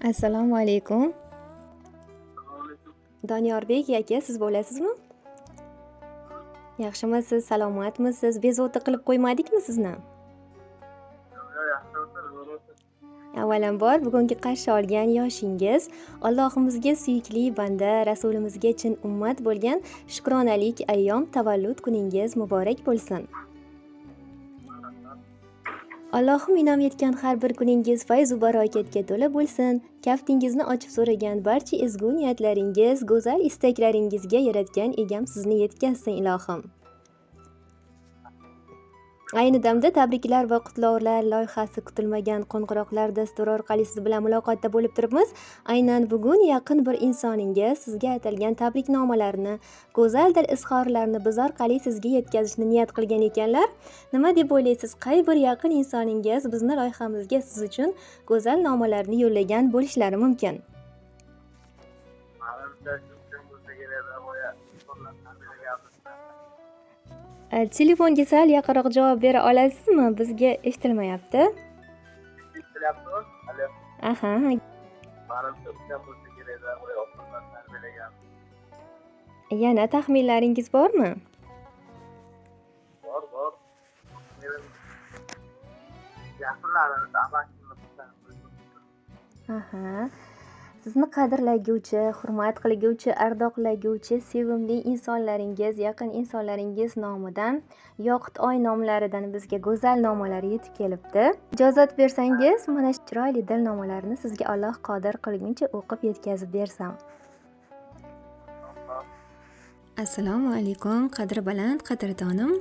Assalomu alaykum. Donyorbek aka, siz bo'lasizmi? Yaxshimisiz, salomatmisiz? Bezovta qilib qo'ymadikmi sizni? Avvalambor bugungi qarshi olgan yoshingiz Allohimizga suyukli banda, rasulimizga chin ummat bo'lgan shukronalik ayyom tavallud kuningiz muborak bo'lsin. Allohim inom etgan har bir kuningiz fayz va barokatga to'la bo'lsin. Kaftingizni ochib so'ragan barcha ezgu niyatlaringiz, go'zal istaklaringizga yaratgan egam sizni yetkazsin ilohim. Ayni damda tabriklar va qutlovlar loyihasi kutilmagan qo'ng'iroqlar dasturi orqali siz bilan muloqotda bo'lib turibmiz. Aynan bugun yaqin bir insoningiz sizga atalgan tabriknomalarni, go'zal dil izhorlarini biz orqali sizga yetkazishni niyat qilgan ekanlar. Nima deb o'ylaysiz? Qay bir yaqin insoningiz bizni loyihamizga siz uchun go'zal nomalarni yo'llagan bo'lishlari mumkin? Telefonga sal yaqinroq javob bera olasizmi? Bizga eshitilmayapti. Aha. Yana taxminlaringiz bormi? Bor. Aha. Sizni qadrlaguvchi, hurmat qilguvchi, ardoqlaguvchi sevimli insonlaringiz, yaqin insonlaringiz nomidan yoqut oy nomlaridan bizga go'zal nomalar yetib kelibdi. Ijozat bersangiz, mana shu chiroyli dil nomalarni sizga Alloh qodir qilguncha o'qib yetkazib bersam. Assalomu alaykum, qadri baland qadrdonim,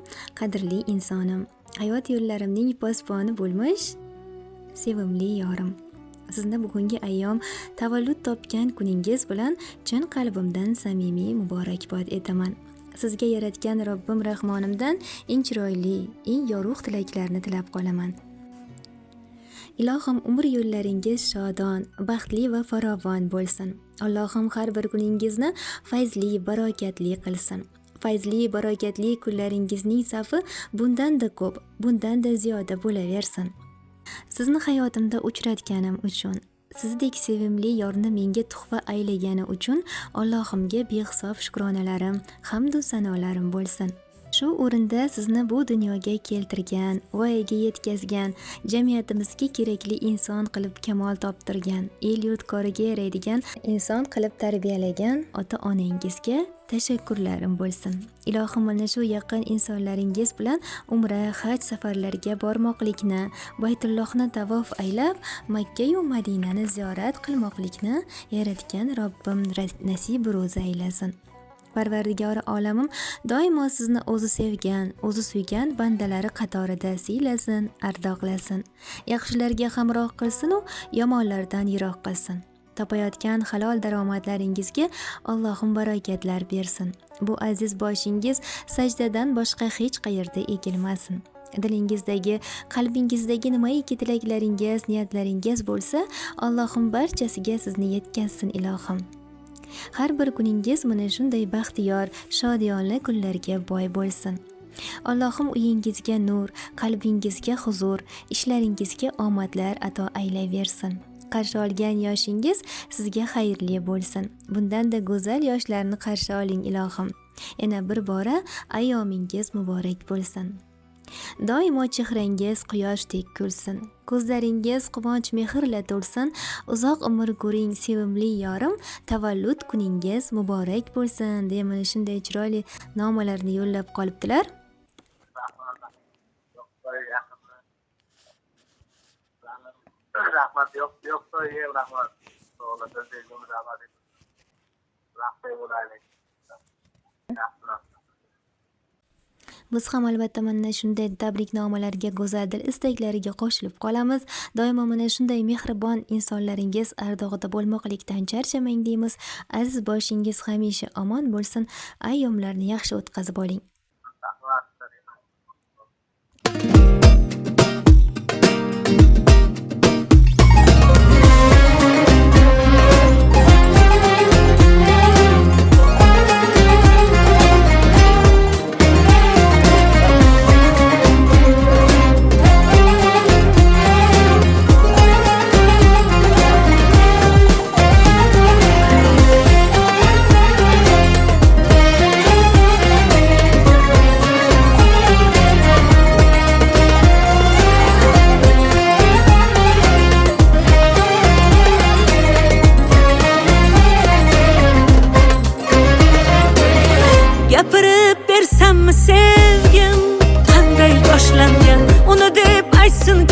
qadrli insonim. Hayot yo'llarimning posboni bo'lmish sevimli yorim. Sizni bugungi ayyom tavallud topgan kuningiz bilan chin qalbimdan samimiy muborakbod etaman. Sizga yaratgan Robbim Rahmonimdan eng chiroyli, eng yorug' tilaklarni tilab qolaman. Ilohim umr yo'llaringiz shodon, baxtli va farovon bo'lsin. Allohim har bir kuningizni fayzli, barokatli qilsin. Fayzli, barokatli kunlaringizning safi bundan-da ko'p, bundan-da ziyoda bo'laversin. Sizni hayotimda uchratganim uchun, sizdek sevimli yorni menga tuhfa aylagani uchun Allohimga behisob shukronalarim, hamd va sanolarim bo'lsin. Shu o'rinda sizni bu dunyoga keltirgan, voyaga yetkazgan, jamiyatimizga kerakli inson qilib kamol toptirgan, el yurtkoriga yaraydigan inson qilib tarbiyalagan ota-onangizga tashakkurlarim bo'lsin. Ilohim mana shu yaqin insonlaringiz bilan umra, haj safarlariga bormoqlikni, Baytullohni tavof aylab, Makka va Madinani ziyorat qilmoqlikni yaratgan Robbim nasib ro'za aylasin. Parvardigori olamim doimo sizni o'zi sevgan, o'zi suygan bandalari qatorida siylasin, ardoqlasin. Yaxshilarga hamroh qilsin u yomonlardan yiroq qilsin. Topayotgan halol daromadlaringizga Allohim barokatlar bersin. Bu aziz boshingiz sajdadan boshqa hech qayerda egilmasin. Dilingizdagi, qalbingizdagi nimaiki tilaklaringiz, niyatlaringiz bo'lsa, Allohim barchasiga sizni yetkazsin ilohim. Har bir kuningiz mana shunday baxtiyor, shodiyonli kunlarga boy bo'lsin. Allohim uyingizga nur, qalbingizga huzur, ishlaringizga omadlar ato aylayversin. Qarshi olgan yoshingiz sizga xayrli bo'lsin. Bundan-da go'zal yoshlarni qarshi oling ilohim. Yana bir bora ayyomingiz muborak bo'lsin. Doimo chehrangiz quyoshdek kulsin. Ko'zlaringiz quvonch mehrla to'lsin. Uzoq umr ko'ring sevimli yorim. Tavallud kuningiz muborak bo'lsin. deya mana shunday chiroyli nomalarni yo'llab qolibdilar. Rahmat yo'q, rahmat. Biz ham albatta mana shunday tabriknomalarga, go'zal dil istaklariga qo'shilib qolamiz. Doimo mana shunday mehribon insonlaringiz ardog'ida bo'lmoqlikdan charchamang deymiz. Aziz boshingiz hamisha omon bo'lsin. Ayyomlarni yaxshi o'tkazib oling.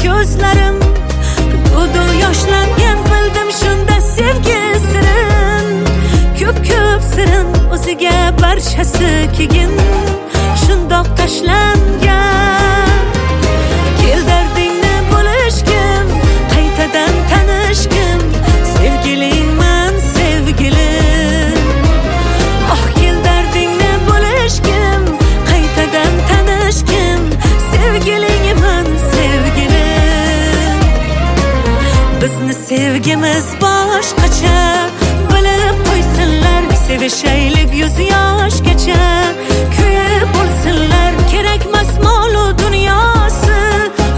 ko'zlarim to'du yoshlangan bildim shunda sevgi sirin ko'p sirin o'ziga barchasi keyin shundoq tashlangan kel dardingni bo'lishgim qaytadan tanishgim sevgilingman sevgilim oh kel dardingni bo'lishgim qaytadan tanishgim sevgilingman sevgilim bizni sevgimiz boshqacha bilib qo'ysinlar sevishaylik yuz yoshgacha kuyib bo'lsinlar kerakmas molu dunyosi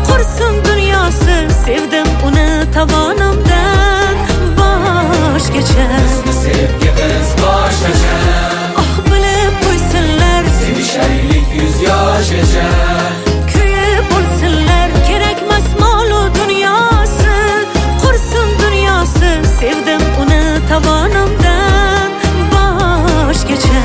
qursin dunyosi sevdim uni tovonimdan boshgacha bizni sevgimiz boshqacha oh bilib qo'ysinlar sevishaylik yuz yoshgacha kuyib bo'lsinlar kerakmas molu dunyosi qursin dunyosi sevdim uni tovonimdan boshgacha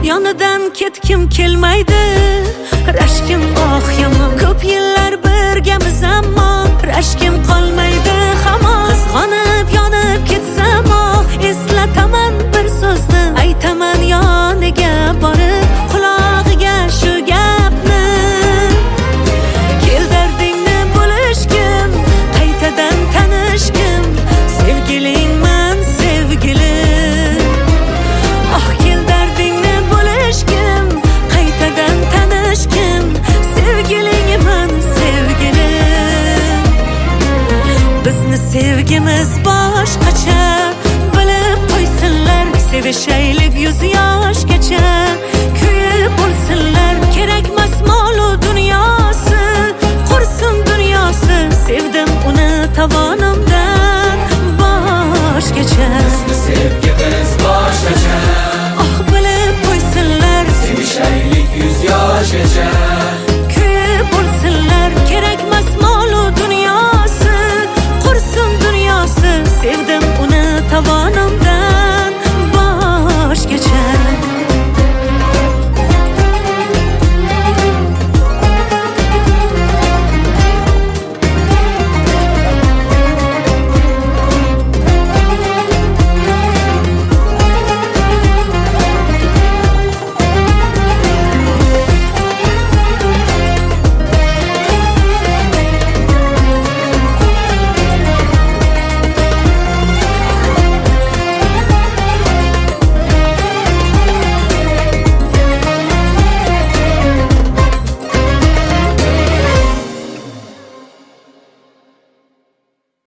yonidan ketkim kelmaydi rashkim oh yomon ko'p yillar birgamiz ammo rashkim qolmaydi hamon qizg'onib yonib ketsam oh eslataman bir so'zni aytaman yoniga borib qulog'iga shu gapni kel dardingni bo'lishgim qaytadan tanishgim sevgilingman sevgilim oh kel dardingni bo'lishgim qaytadan tanishgim sevgilingman sevgilim bizni sevgimiz boshqacha bilib qo'ysinlar sevishaylik